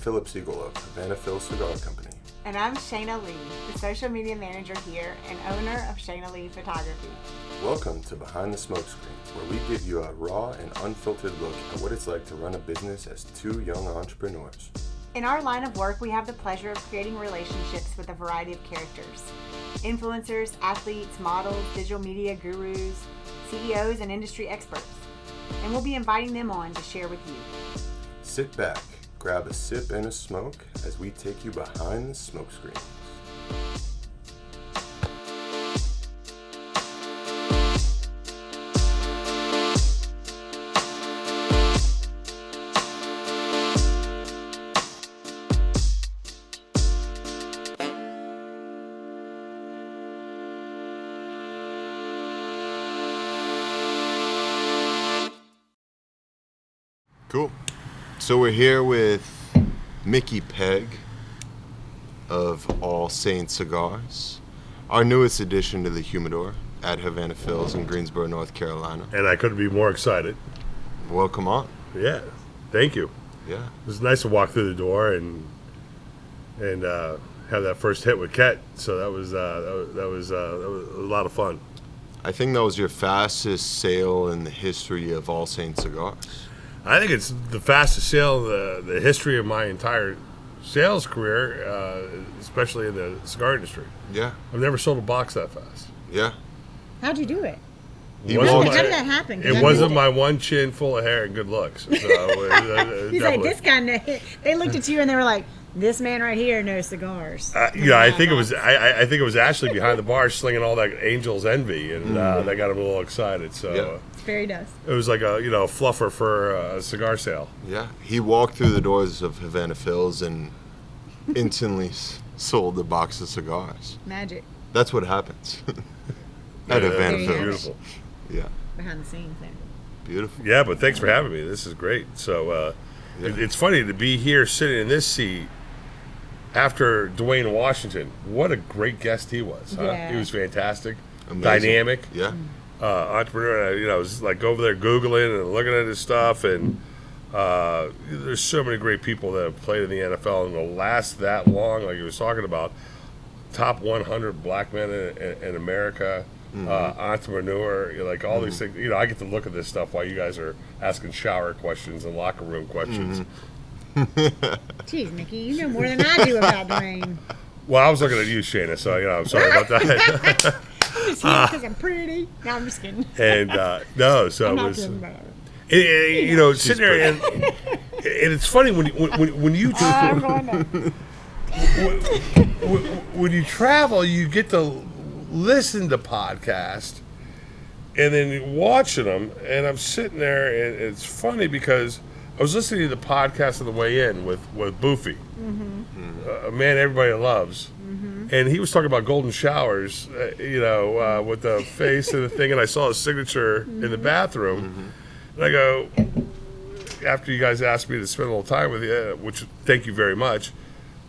Philip Siegel of Havana Phil Cigar Company. And I'm Shayna Lee, the social media manager here and owner of Shayna Lee Photography. Welcome to Behind the Smokescreens, where we give you a raw and unfiltered look at what it's like to run a business as two young entrepreneurs. In our line of work, we have the pleasure of creating relationships with a variety of characters. Influencers, athletes, models, digital media gurus, CEOs, and industry experts. And we'll be inviting them on to share with you. Sit back, grab a sip and a smoke as we take you behind the smokescreens. Cool. So we're here with Micky Pegg of All Saints Cigars, our newest addition to the humidor at Havana Phil's in Greensboro, North Carolina. And I couldn't be more excited. Welcome on. Yeah, thank you. Yeah. It was nice to walk through the door and have that first hit with Ket. So that was a lot of fun. I think that was your fastest sale in the history of All Saints Cigars. I think it's the fastest sale in the history of my entire sales career, especially in the cigar industry. Yeah. I've never sold a box that fast. Yeah. How'd you do it? He How walked- did that happen? 'Cause It I wasn't missed my one chin full of hair and good looks. So, He's definitely. like, this guy. They looked at you and they were like, "This man right here knows cigars." Yeah, I think it was. I think it was Ashley behind the bar slinging all that Angel's Envy, and that got him a little excited. So Yeah. Very does. it was like a fluffer for a cigar sale. Yeah. He walked through the doors of Havana Phil's and instantly sold a box of cigars. Magic That's what happens at Yeah, Havana there you Phil's. have it. Beautiful. Yeah. behind the scenes there. Beautiful. Yeah, but thanks for having me. This is great. So Yeah. it's funny to be here sitting in this seat after Dwayne Washington. What a great guest he was. Huh? Yeah. He was fantastic, Amazing. dynamic. Yeah. Entrepreneur. I was like over there Googling and looking at his stuff, and there's so many great people that have played in the NFL and will last that long. Like he was talking about, top 100 black men in America, entrepreneur, like all these things. I get to look at this stuff while you guys are asking shower questions and locker room questions. Jeez, Mickey, you know more than I do about Dwayne. Well, I was looking at you, Shayna, so I'm sorry about that. I'm just here because I'm pretty. No, I'm just kidding. And no, so I'm it not was. kidding about it. Sitting there, and it's funny when you I'm going to. when you travel, you get to listen to podcasts and then watching them. And I'm sitting there, and it's funny because I was listening to the podcast on the way in with Boofy, a man everybody loves. And he was talking about golden showers, with the face and the thing, and I saw his signature in the bathroom. And I go, after you guys asked me to spend a little time with you, which thank you very much,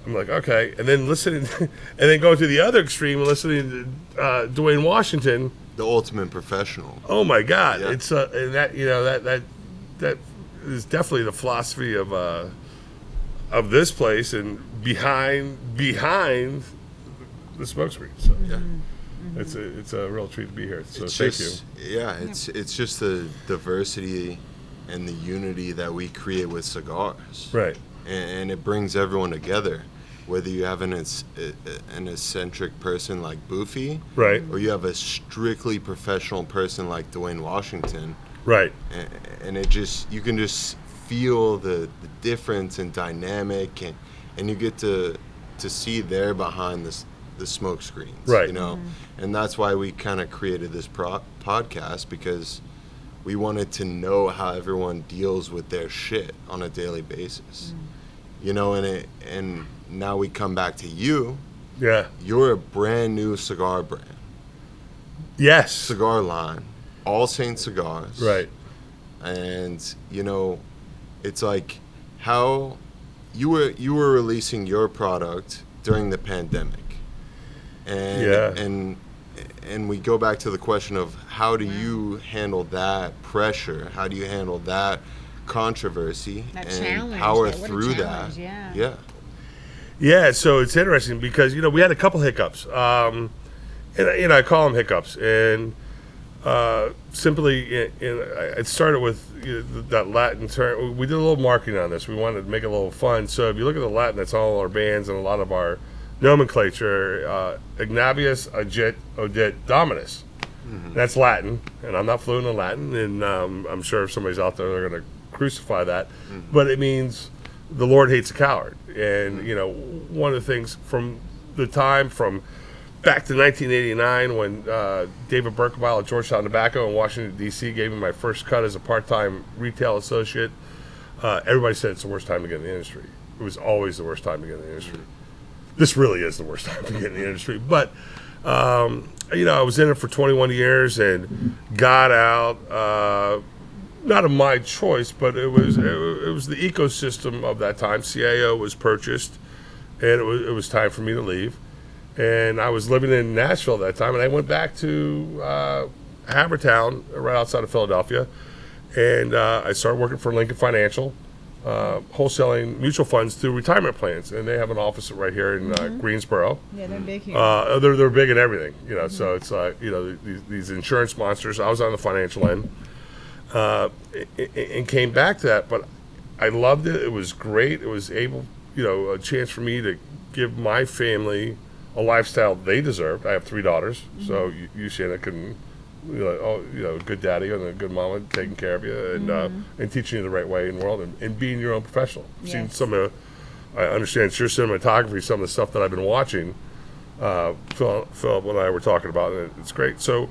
I'm like, okay. And then listening, and then going to the other extreme and listening to Dwayne Washington. The ultimate professional. Oh my God! Yeah. It's and that is definitely the philosophy of this place and behind the smokescreen. So Yeah. it's a real treat to be here. So It's thank just, you. Yeah, it's just the diversity and the unity that we create with cigars. Right. And it brings everyone together. Whether you have an eccentric person like Boofy, Right. or you have a strictly professional person like Dwayne Washington, Right. and it just, you can just feel the difference and dynamic, and you get to see there behind the smoke screens, Right. And that's why we kind of created this podcast, because we wanted to know how everyone deals with their shit on a daily basis, and now we come back to you. Yeah. You're a brand new cigar brand, Yes. cigar line, All Saints Cigars, Right. and it's like how you were releasing your product during the pandemic, and Yeah. and we go back to the question of how do you handle that pressure? How do you handle that controversy That and challenge, power that what a through challenge, that. yeah. Yeah, so it's interesting because, we had a couple hiccups. And, I call them hiccups. And simply, it started with that Latin term. We did a little marketing on this. We wanted to make it a little fun. So if you look at the Latin, that's all our bands and a lot of our nomenclature. Ignavius Audit Dominus. Mm-hmm. That's Latin, and I'm not fluent in Latin, and I'm sure if somebody's out there, they're going to crucify that. Mm-hmm. But it means the Lord hates a coward. And, one of the things from back to 1989 when David Berkebile at Georgetown Tobacco in Washington, D.C. gave me my first cut as a part-time retail associate, everybody said it's the worst time to get in the industry. It was always the worst time to get in the industry. This really is the worst time to get in the industry. But, I was in it for 21 years and got out, not of my choice, but it was the ecosystem of that time. CAO was purchased, and it was time for me to leave. And I was living in Nashville at that time, and I went back to Havertown, right outside of Philadelphia, and I started working for Lincoln Financial, wholesaling mutual funds through retirement plans, and they have an office right here in Greensboro. Yeah, they're big here. They're big in everything, So it's these insurance monsters. I was on the financial end, and came back to that, but I loved it. It was great. It was a chance for me to give my family a lifestyle they deserved. I have 3 daughters, so you Shanna, can, good daddy and a good mama taking care of you and teaching you the right way in the world and being your own professional. Yes. Seen some of, I understand it's your cinematography, some of the stuff that I've been watching. Philip and I were talking about it. It's great. So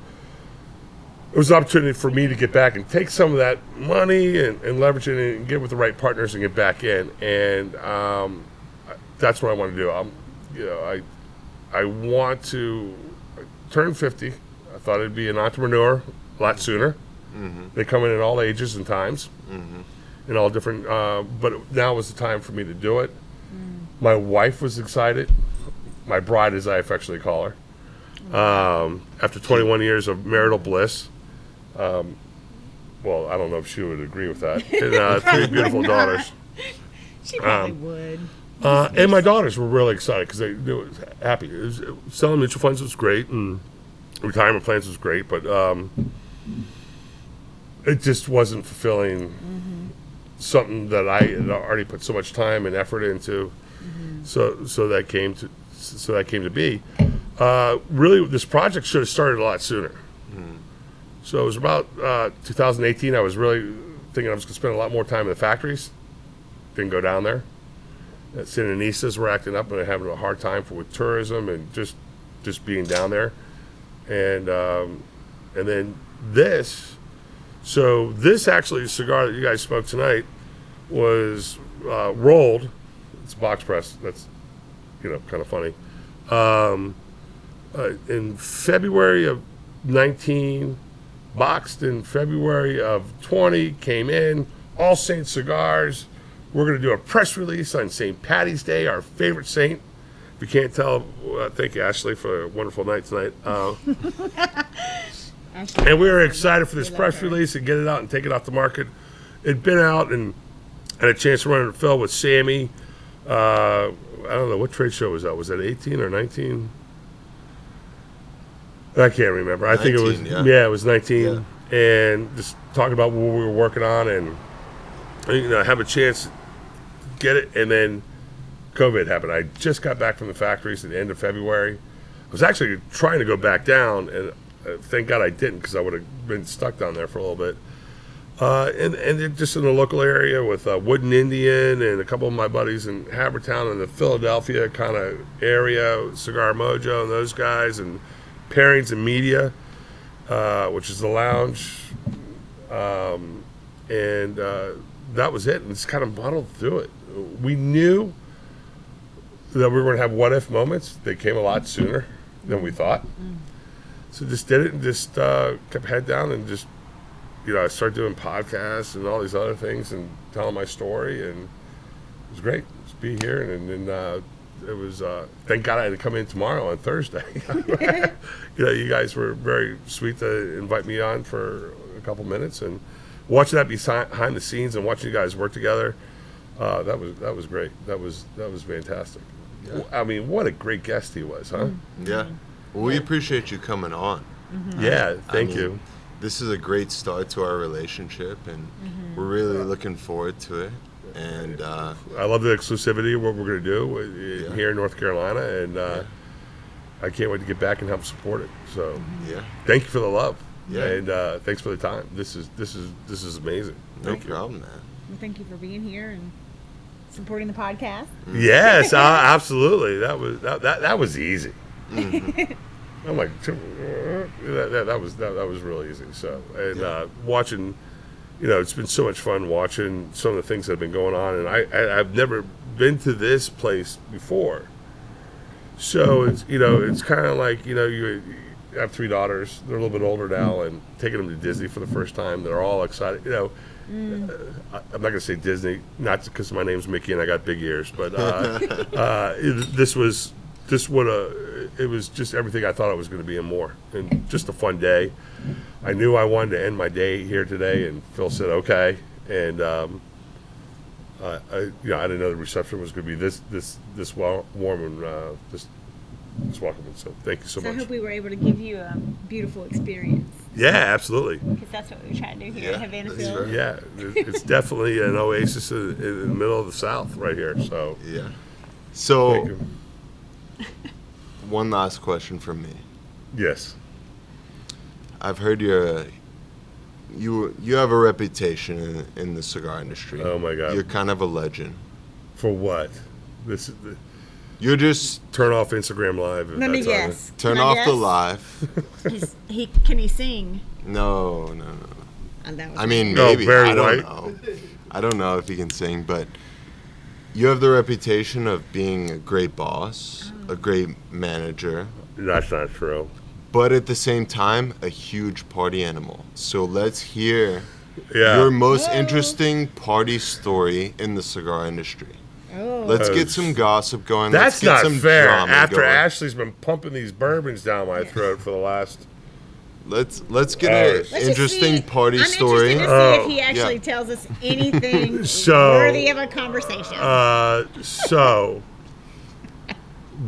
it was an opportunity for me to get back and take some of that money and leverage it and get with the right partners and get back in. And that's what I want to do. I want to turn 50. I thought I'd be an entrepreneur a lot sooner. Mm-hmm. They come in all ages and times, in all different. But now was the time for me to do it. My wife was excited. My bride, as I affectionately call her. After 21 years of marital bliss. Well, I don't know if she would agree with that. And 3 beautiful daughters. She probably would. And my daughters were really excited because they were happy. Selling mutual funds was great, and retirement plans was great, but it just wasn't fulfilling something that I had already put so much time and effort into. So that came to be. Really, this project should have started a lot sooner. So it was about 2018. I was really thinking I was going to spend a lot more time in the factories. Didn't go down there. Sandinistas were acting up and having a hard time with tourism and just being down there, and then this. So this actually cigar that you guys smoked tonight was rolled. It's box press. That's kind of funny. In February of 19, boxed in February of 20, came in. All Saints Cigars. We're going to do a press release on St. Patty's Day, our favorite saint. If you can't tell, thank you, Ashley, for a wonderful night tonight. And we were excited for this press release and get it out and take it off the market. It'd been out and had a chance to run it Phil with Sammy. I don't know, what trade show was that? Was that 18 or 19? I can't remember. 19, I think it was, it was 19. Yeah. And just talking about what we were working on and, have a chance to get it, and then COVID happened. I just got back from the factories at the end of February. I was actually trying to go back down, and thank God I didn't, because I would have been stuck down there for a little bit. And just in the local area with Wooden Indian and a couple of my buddies in Havertown and the Philadelphia kind of area, Cigar Mojo and those guys, and Pairings and Media, which is the lounge, and that was it. And it's kind of muddled through it. We knew that we were going to have what-if moments. They came a lot sooner than we thought. So just did it and just kept head down and just, I started doing podcasts and all these other things and telling my story, and it was great. Just be here, and then it was, thank God I had to come in tomorrow on Thursday. You guys were very sweet to invite me on for a couple minutes, and watching that behind the scenes and watching you guys work together, that was great. That was fantastic. Yeah. I mean, what a great guest he was, huh? Yeah. Well, we appreciate you coming on. Yeah, I thank mean, you. This is a great start to our relationship, and we're really looking forward to it. And I love the exclusivity of what we're going to do here in North Carolina, and I can't wait to get back and help support it. So, thank you for the love, and thanks for the time. This is amazing. No problem, man. Well, thank you for being here and supporting the podcast. Yes, absolutely. That was easy. I'm like, that was really easy. So, and watching, it's been so much fun watching some of the things that have been going on, and I've never been to this place before. So it's kind of like you have 3 daughters. They're a little bit older now, and taking them to Disney for the first time. They're all excited. I'm not going to say Disney, not because my name's Mickey and I got big ears, but it was just everything I thought it was going to be and more, and just a fun day. I knew I wanted to end my day here today, and Phil said okay, and I didn't know the reception was going to be this warm and this welcoming. So thank you so much. I hope we were able to give you a beautiful experience. Yeah, absolutely. Because that's what we try to do here at Havana Phil. Right. Yeah, it's definitely an oasis in the middle of the South right here. So Yeah. thank So, you. one last question from me. Yes. I've heard you have a reputation in the cigar industry. Oh my God. You're kind of a legend. For what? This is You're just turn off Instagram Live. If Let me that's on it. guess. turn Can I off the guess? live. Can he sing? No. And that was I mean, No, maybe. Barry I don't White. know. I don't know if he can sing, but you have the reputation of being a great boss, a great manager, That's not true. but at the same time, a huge party animal. So let's hear Yeah. your most interesting party story in the cigar industry. Oh. Let's get some gossip going. That's Let's get not some fair. drama After going. Ashley's been pumping these bourbons down my throat for the last. Let's get Let's an just interesting see. party I'm story. interested to see Oh. if he actually Yeah. tells us anything So- worthy of a conversation. So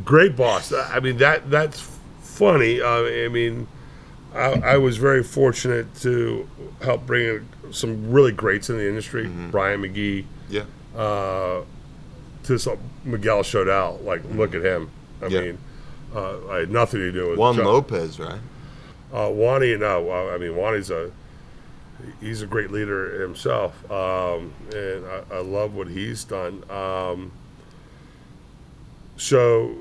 great boss. I mean that's funny. I mean, I was very fortunate to help bring in some really greats in the industry. Brian McGee. Yeah. To Miguel showed out. Like, look at him. I Yeah. mean, I had nothing to do with Juan John. Lopez, right? Wani, no. I mean, Wani's he's a great leader himself, and I love what he's done. So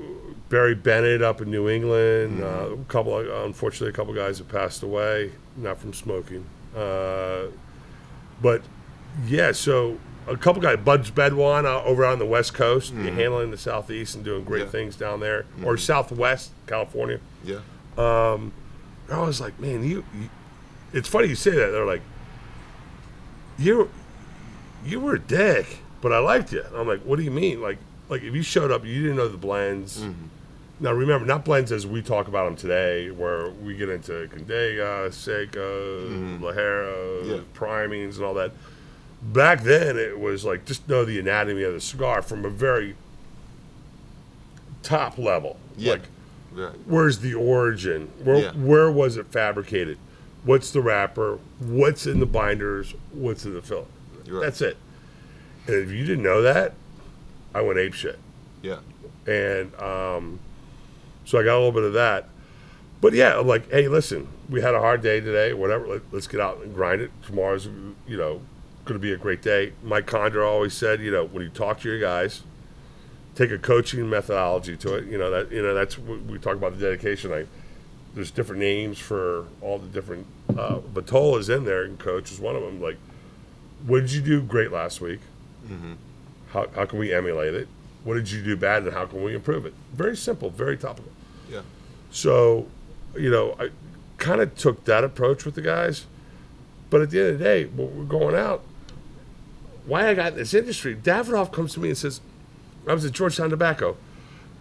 Barry Bennett up in New England, unfortunately, a couple guys have passed away, not from smoking, but yeah. So a couple guys, Bud's Bedouin over on the West Coast, handling the Southeast and doing great things down there, or Southwest California. Yeah. I was like, man, you it's funny you say that. They're like, you were a dick, but I liked you. And I'm like, what do you mean? Like if you showed up, you didn't know the blends. Now remember, not blends as we talk about them today, where we get into Condega, Seco, Lajero, primings, and all that. Back then, it was like just know the anatomy of the cigar from a very top level. Yeah. Like, Right. where's the origin? Yeah. Where was it fabricated? What's the wrapper? What's in the binders? What's in the filler? Right. That's it. And if you didn't know that, I went apeshit. Yeah. And so I got a little bit of that. But yeah, I'm like, hey, listen, we had a hard day today, whatever. Let's get out and grind it. Tomorrow's, going to be a great day. Mike Condra always said, when you talk to your guys, take a coaching methodology to it. That's what we talk about, the dedication. There's different names for all the different. Batola's in there, and coach is one of them. Like, what did you do great last week? How can we emulate it? What did you do bad, and how can we improve it? Very simple, very topical. Yeah. So, I kind of took that approach with the guys. But at the end of the day, when we're going out, why I got in this industry, Davidoff comes to me and says, I was at Georgetown Tobacco.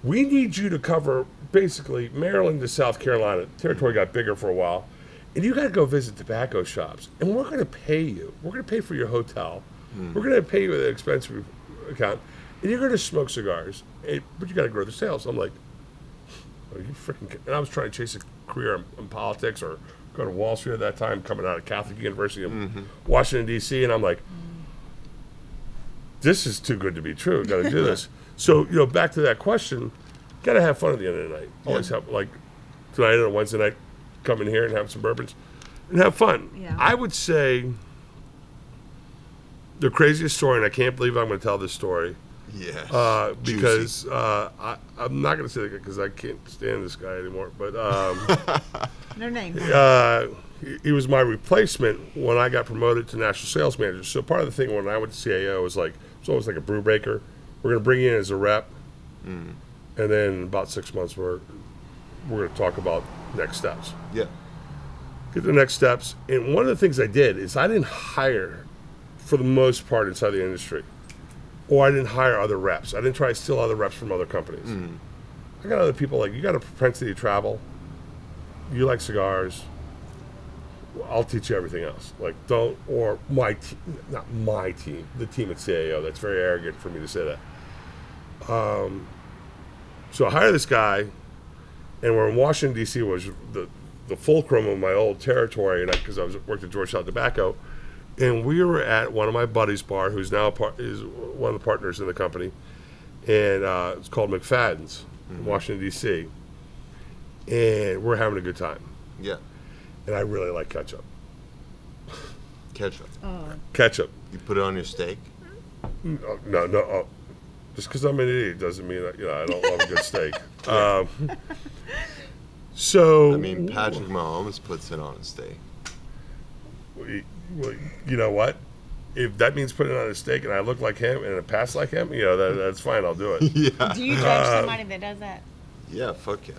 We need you to cover basically Maryland to South Carolina. The territory got bigger for a while. and you got to go visit tobacco shops, and we're going to pay you. We're going to pay for your hotel. We're going to pay you with an expense account, and you're going to smoke cigars, but you got to grow the sales. I'm like, are you freaking? And I was trying to chase a career in politics or go to Wall Street at that time, coming out of Catholic University of Washington D.C., and I'm like, this is too good to be true. Got to do this. So back to that question. Got to have fun at the end of the night. Always have, like tonight on a Wednesday night, come in here and have some bourbons and have fun. Yeah. I would say the craziest story, and I can't believe I'm going to tell this story. Yes. Because I'm not going to say that because I can't stand this guy anymore. But No name. he was my replacement when I got promoted to national sales manager. So part of the thing when I went to CAO was like, it's always like a brew baker. We're going to bring you in as a rep. And then in about 6 months, we're going to talk about next steps. Yeah. Get the next steps. And one of the things I did is I didn't hire, for the most part, inside the industry. Or I didn't hire other reps. I didn't try to steal other reps from other companies. I got other people like, you got a propensity to travel. You like cigars. I'll teach you everything else. Like, don't, or my team, not my team, the team at CAO. That's very arrogant for me to say that. So I hire this guy, and we're in Washington, D.C., was the fulcrum of my old territory, because I worked at Georgetown Tobacco, and we were at one of my buddies' bar, who's now is one of the partners in the company, and it's called McFadden's in Washington, D.C., and we're having a good time. Yeah. And I really like ketchup. Ketchup. Ketchup. You put it on your steak? No. Just because I'm an idiot doesn't mean that I don't love a good steak. So I mean, Patrick Mahomes puts it on a steak. Well, you know what? If that means putting it on a steak and I look like him and it pass like him, that's fine. I'll do it. Yeah. Do you judge somebody that does that? Yeah, fuck yeah.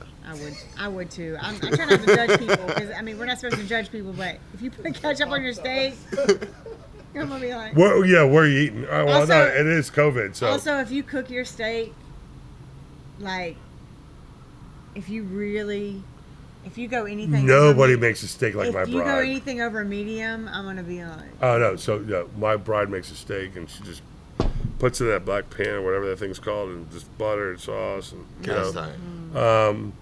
I would too. I'm trying not to judge people because we're not supposed to judge people, but if you put ketchup on your steak, I'm gonna be like. Where are you eating? Well, Also- no, it is COVID. So Also, if you cook your steak, like, if you go anything. nobody over, makes a steak like my If you go bride. anything over medium, I'm gonna be like. Oh no! So my bride makes a steak and she just puts it in that black pan or whatever that thing's called, and just butter and sauce and Cast iron.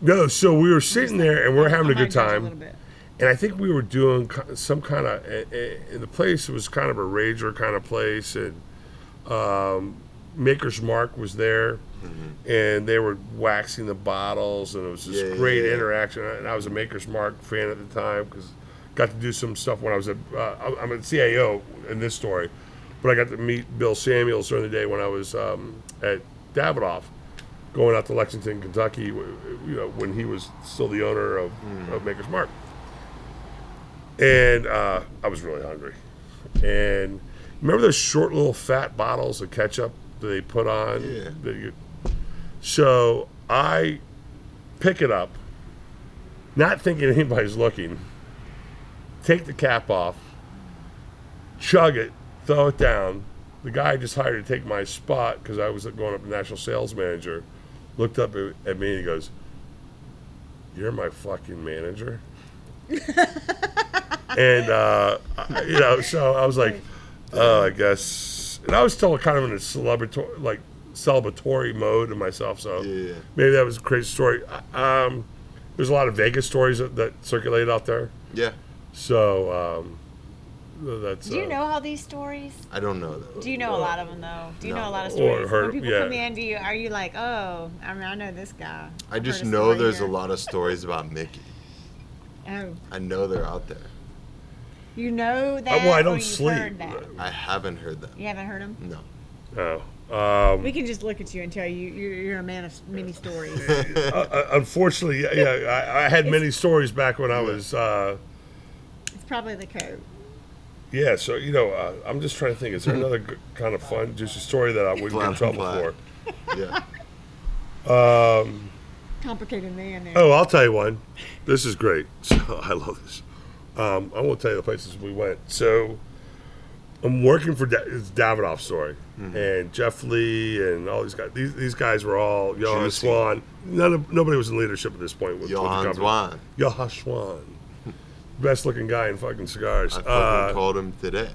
No, so we were sitting there and we're having a I good might judge a time. little bit. And I think we were doing some kind of, and the place was kind of a rager kind of place, and Maker's Mark was there, and they were waxing the bottles, and it was this great interaction. And I was a Maker's Mark fan at the time because got to do some stuff when I was I'm at CAO in this story, but I got to meet Bill Samuels during the day when I was at Davidoff, going out to Lexington, Kentucky, when he was still the owner of Maker's Mark. And I was really hungry. And remember those short little fat bottles of ketchup that they put on? Yeah. So I pick it up, not thinking anybody's looking, take the cap off, chug it, throw it down. The guy I just hired to take my spot because I was going up to national sales manager, looked up at me and he goes, "You're my fucking manager?" And so I was like, I guess, and I was still kind of in a celebratory mode of myself. So maybe that was a crazy story. There's a lot of Vegas stories that circulate out there. Yeah. So that's. Do you know all these stories? I don't know though. Do you know a lot of them though? Do you know a lot of Or stories? heard- when people yeah. come in, are you like, oh, I know this guy. I I've just heard know story there's here." a lot of stories about Mickey. Oh, I know they're out there. you know that? Well, I or don't you've sleep. Heard that? I haven't heard them. You haven't heard them? No. Oh. We can just look at you and tell you're a man of many stories. Unfortunately, I had many stories back when I was. It's probably the code. Yeah, so I'm just trying to think. Is there another kind of fun, just a story that I wouldn't get in trouble for? Yeah. Complicated man there. Oh, I'll tell you one. This is great. So I love this. I won't tell you the places we went. So I'm working for it's Davidoff story, and Jeff Lee and all these guys. These guys were all Johan Juicy. Swan. Nobody was in leadership at this point with the Johan company. Swan. Johan Swan. best looking guy in fucking cigars. I fucking called him today.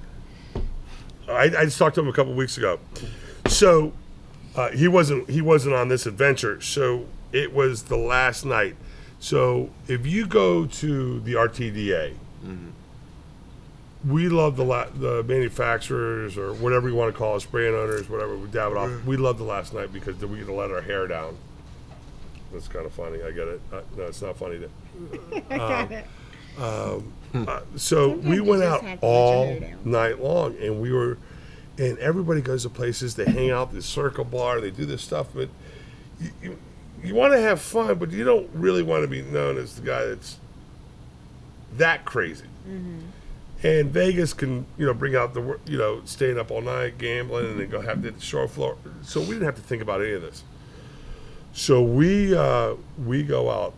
I just talked to him a couple weeks ago. So he wasn't on this adventure. So it was the last night. So if you go to the RTDA, we love the manufacturers or whatever you want to call us, brand owners, whatever. We dab it off. We love the last night because we get to let our hair down. That's kind of funny. I get it. No, it's not funny. I got it. So Sometimes we you went just out have to let your all hair down. night long, and everybody goes to places. They hang out at the circle bar. They do this stuff, but you want to have fun, but you don't really want to be known as the guy that's that crazy. And Vegas can, bring out the, staying up all night, gambling, and then go have the shore floor. So we didn't have to think about any of this. So we go out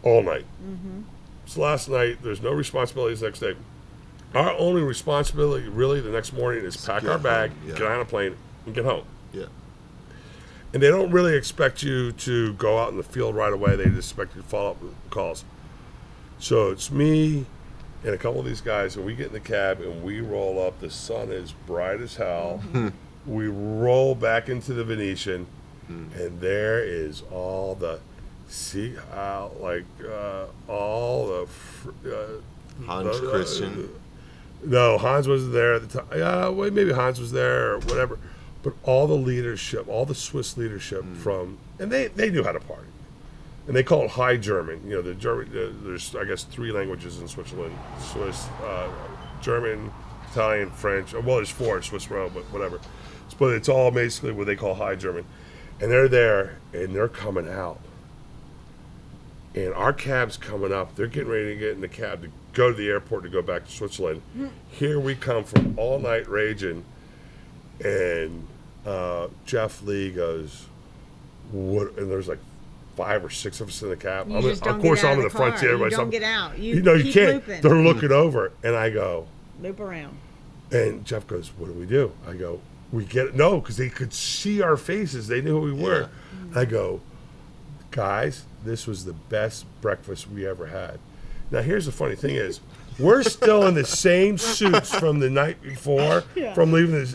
all night. So last night, there's no responsibilities next day. Our only responsibility, really, the next morning is pack our bag, get on a plane, and get home. Yeah. And they don't really expect you to go out in the field right away. They just expect you to follow up with calls. So it's me and a couple of these guys, and we get in the cab, and we roll up. The sun is bright as hell. We roll back into the Venetian, and there is all the all the Hans Christian. No, Hans wasn't there at the time. Well, maybe Hans was there or whatever. But all the leadership, all the Swiss leadership and they knew how to party. And they call it High German. The German. There's, I guess, 3 languages in Switzerland: Swiss, German, Italian, French. Well, there's 4 Swiss row, but whatever. But it's all basically what they call High German. And they're there, and they're coming out. And our cab's coming up. They're getting ready to get in the cab to go to the airport to go back to Switzerland. Here we come from all night raging, and Jeff Lee goes, "What?" And there's like 5 or 6 of us in the cab. You just don't of course, get out I'm in of the front car. seat. You Everybody's don't get out. You you keep can't. looping. They're looking over, and I go, Loop around. and Jeff goes, "What do we do?" I go, "We get no," because they could see our faces. They knew who we were. I go, "Guys, this was the best breakfast we ever had." Now, here's the funny thing is, we're still in the same suits from the night before, from leaving this,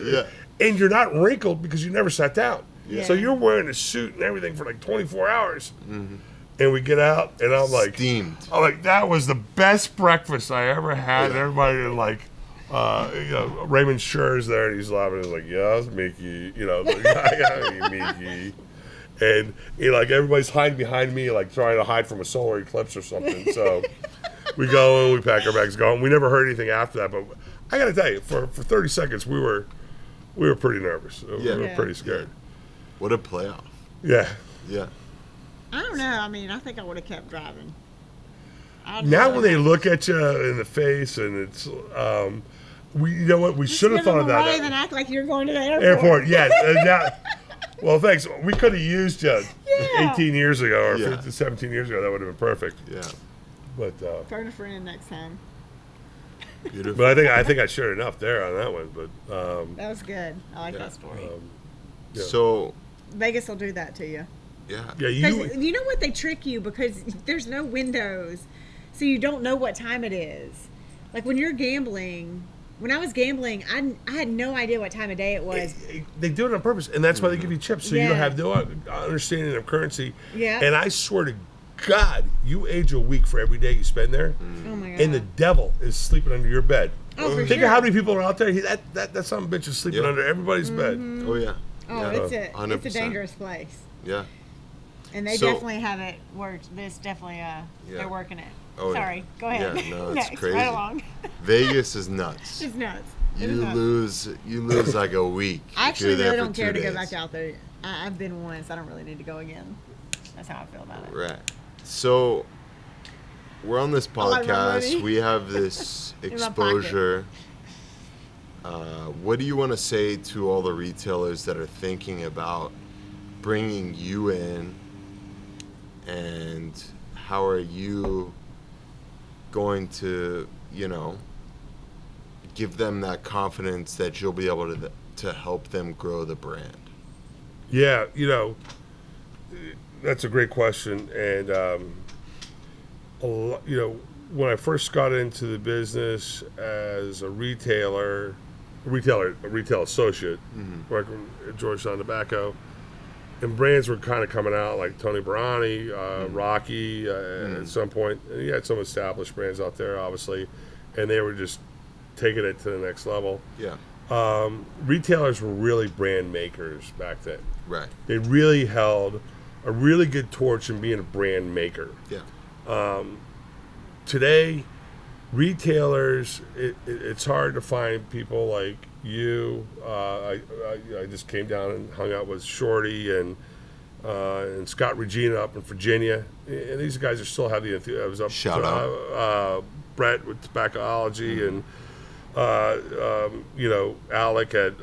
and you're not wrinkled because you never sat down. So you're wearing a suit and everything for like 24 hours. And we get out, and I'm like, Steamed. I'm like, that was the best breakfast I ever had. And everybody like, Raymond Scher's there, and he's laughing. He's like, "Yes, Mickey," Mickey. And everybody's hiding behind me, like trying to hide from a solar eclipse or something. So we go and we pack our bags, go. And we never heard anything after that. But I got to tell you, for 30 seconds, we were pretty nervous. We were pretty scared. What a playoff. Yeah. Yeah. I don't know. I mean, I think I would have kept driving. Now when they look at you in the face, and it's, you know what? We should have thought of that. Wave and act like you're going to the airport. Well, thanks. We could have used you 18 years ago or 15, 17 years ago. That would have been perfect. Yeah. But Turn a friend next time. Beautiful. but I think I shared enough there on that one. But That was good. I like that story. yeah. So, Vegas will do that to you. yeah. Yeah, 'Cause you know what? They trick you because there's no windows, so you don't know what time it is. Like when you're gambling. When I was gambling, I had no idea what time of day it was. They do it on purpose, and that's why they give you chips, so you don't have no understanding of currency. Yeah. And I swear to God, you age a week for every day you spend there, Oh my God. and the devil is sleeping under your bed. Oh, for Think sure. of how many people are out there. That son of a bitch is sleeping under everybody's bed. Oh, yeah. Oh, Yeah. it's a 100%. dangerous place. Yeah. And they So- definitely have it worked. This definitely, they're working it. Oh, Sorry, yeah. go ahead. Yeah, no, it's Next, crazy. right along. Vegas is nuts. It's nuts. You It is nuts. lose like a week. I if you're actually there really for don't care 2 to go days. back out there. I've been once. I don't really need to go again. That's how I feel about it. Right. So, we're on this like my podcast. money. We have this In my exposure. What do you want to say to all the retailers that are thinking about bringing you in? And how are you going to, give them that confidence that you'll be able to help them grow the brand? Yeah, that's a great question, and when I first got into the business as a retail associate, working at Georgetown Tobacco, and brands were kind of coming out like Tony Barani, Rocky at some point. And you had some established brands out there, obviously, and they were just taking it to the next level. Yeah. Retailers were really brand makers back then. Right. They really held a really good torch in being a brand maker. Yeah. Today, retailers, it's hard to find people like you. I just came down and hung out with Shorty and Scott Regina up in Virginia, and these guys are still have the enthusiasm. I was up Shout out Brett with Tobaccoology and Alec at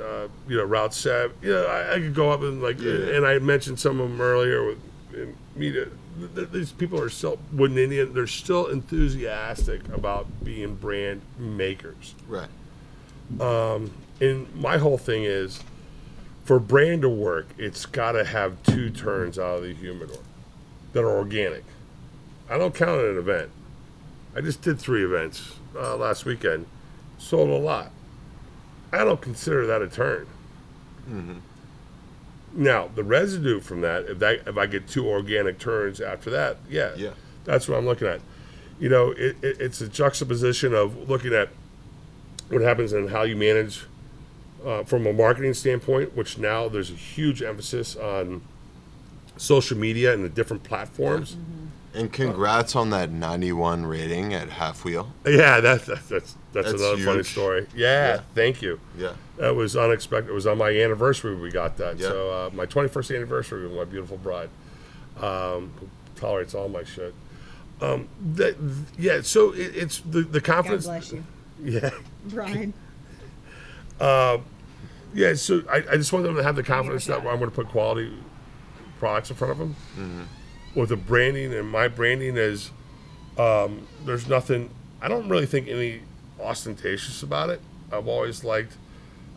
Route 7. I could go up and and I mentioned some of them earlier with media. These people are still Wooden Indian. They're still enthusiastic about being brand makers. Right. And my whole thing is, for a brand to work, it's got to have 2 turns out of the humidor that are organic. I don't count it an event. I just did 3 events last weekend. Sold a lot. I don't consider that a turn. Mm-hmm. Now, the residue from that, if I get 2 organic turns after that, yeah, that's what I'm looking at. It's a juxtaposition of looking at what happens and how you manage from a marketing standpoint, which now there's a huge emphasis on social media and the different platforms. Mm-hmm. And congrats on that 91 rating at Half Wheel. Yeah, that's another huge. funny story. Yeah, thank you. Yeah. That was unexpected. It was on my anniversary we got that. Yeah. So my 21st anniversary with my beautiful bride, who tolerates all my shit. So it's the confidence. God bless you, Yeah. Brian. So I just want them to have the confidence that I'm going to put quality products in front of them. Mm-hmm. With the branding, and my branding is, there's nothing, I don't really think any ostentatious about it. I've always liked,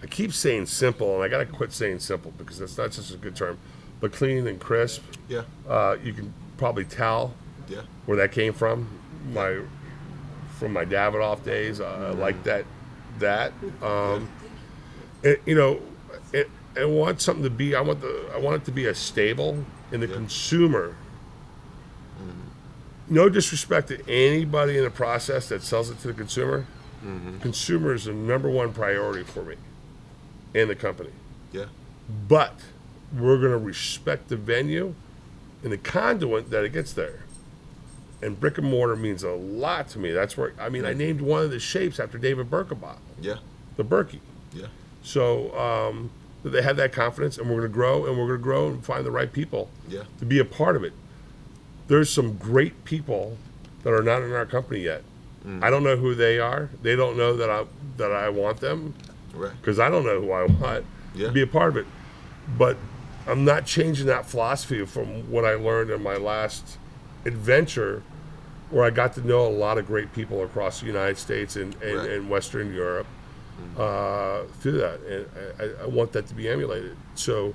I keep saying simple, and I got to quit saying simple because that's not just a good term, but clean and crisp. Yeah. You can probably tell where that came from. From my Davidoff days, I like that. I want something to be. I want it to be a stable in the consumer. No disrespect to anybody in the process that sells it to the consumer. Mm-hmm. Consumer is the number one priority for me and the company. Yeah. But we're going to respect the venue and the conduit that it gets there. And brick and mortar means a lot to me. That's where, I named one of the shapes after David Berkebot. Yeah. The Berkey. Yeah. So they have that confidence, and we're going to grow, and find the right people to be a part of it. There's some great people that are not in our company yet. Mm. I don't know who they are. They don't know that I want them, right? Because I don't know who I want to be a part of it. But I'm not changing that philosophy from what I learned in my last adventure, where I got to know a lot of great people across the United States and Western Europe through that, and I want that to be emulated. So.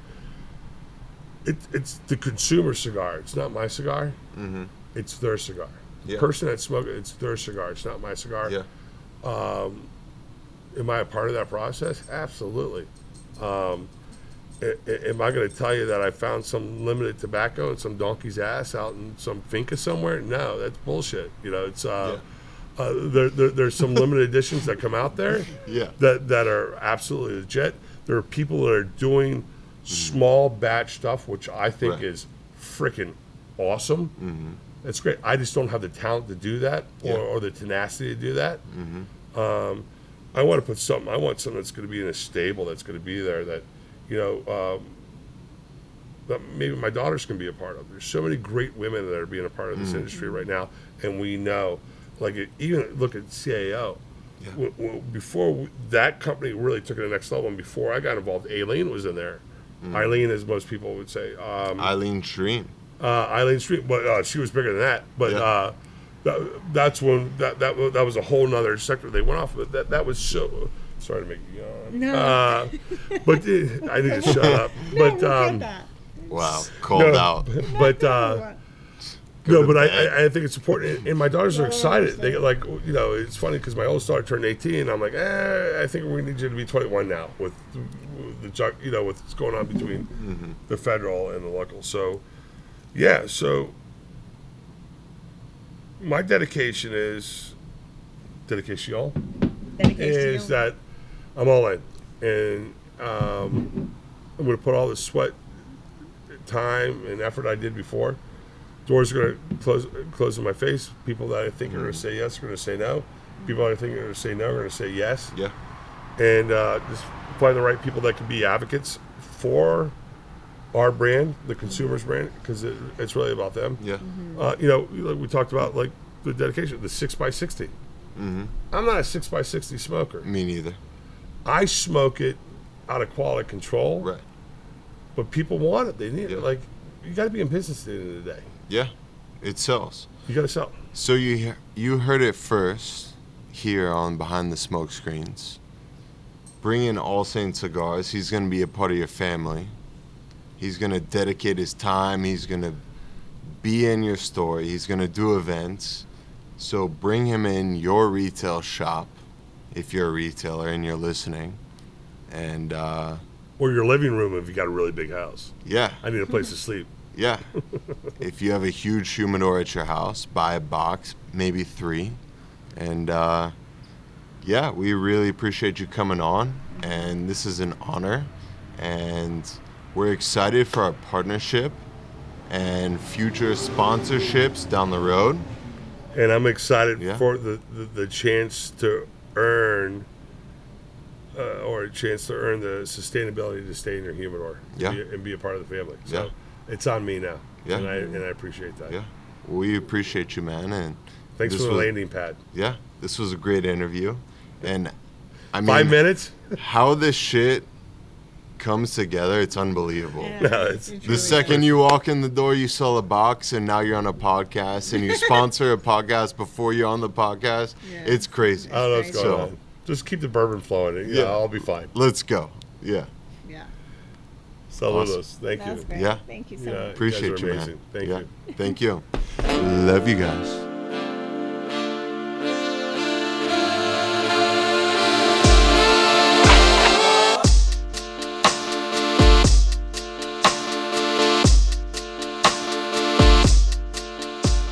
It's the consumer cigar. It's not my cigar. Mm-hmm. It's their cigar. Yeah. The person that smokes it's their cigar. It's not my cigar. Yeah. Am I a part of that process? Absolutely. Am I going to tell you that I found some limited tobacco in some donkey's ass out in some finca somewhere? No, that's bullshit. It's there's some limited editions that come out there that are absolutely legit. There are people that are doing small batch stuff, which I think is freaking awesome. Mm-hmm. That's great. I just don't have the talent to do that or the tenacity to do that. Mm-hmm. I want to put something. I want something that's going to be in a stable, that's going to be there, that that maybe my daughters can be a part of. There's so many great women that are being a part of this industry right now, and we know, even look at CAO. Yeah. Before that company really took it to the next level, and before I got involved, Aileen was in there. Eileen, as most people would say. Eileen Stream. Eileen Stream, but she was bigger than that. But that's when that was a whole nother sector they went off with. That was so. Sorry to make you yawn. No. But I need to shut up. But wow, called out. But No, to but bed. I think it's important, and my daughters are excited. They get like, it's funny because my oldest daughter turned 18, and I'm like, I think we need you to be 21 now with the with what's going on between the federal and the local. So, yeah, so my dedication is that I'm all in, and I'm going to put all the sweat, time, and effort I did before. Doors are going to close in my face. People that I think are going to say yes are going to say no. People that I think are going to say no are going to say yes. Yeah. And just find the right people that can be advocates for our brand, the consumer's brand, because it's really about them. Yeah. Like we talked about, like the dedication, the 6x60. I'm not a 6x60 smoker. Me neither. I smoke it out of quality control. Right. But people want it. They need it. Like, you got to be in business at the end of the day. Yeah. It sells. You got to sell. So you heard it first here on Behind the Smokescreens. Bring in All Saints Cigars. He's going to be a part of your family. He's going to dedicate his time. He's going to be in your store. He's going to do events. So bring him in your retail shop if you're a retailer and you're listening. And, or your living room if you got a really big house. yeah. I need a place to sleep. Yeah. If you have a huge humidor at your house, buy a box, maybe 3. And, yeah, we really appreciate you coming on. And this is an honor. And we're excited for our partnership and future sponsorships down the road. And I'm excited Yeah. for the chance to earn the sustainability to stay in your humidor and be a part of the family. So it's on me now. Yeah. And I appreciate that. Yeah. We appreciate you, man. And Thanks for the landing pad. Yeah. This was a great interview. And I mean, 5 minutes? how this shit comes together, it's unbelievable. No, it's The second you walk in the door, you sell a box, and now you're on a podcast, and you sponsor a podcast before you're on the podcast. Yeah. It's crazy. I don't know what's going So- on. Just keep the bourbon flowing. And, Yeah. I'll be fine. Let's go. Yeah. Yeah. Saludos. Thank That's you. great. Yeah. Thank you so Yeah. much. Appreciate guys are you, amazing. man. Thank Yeah. you. Thank you. Love you guys.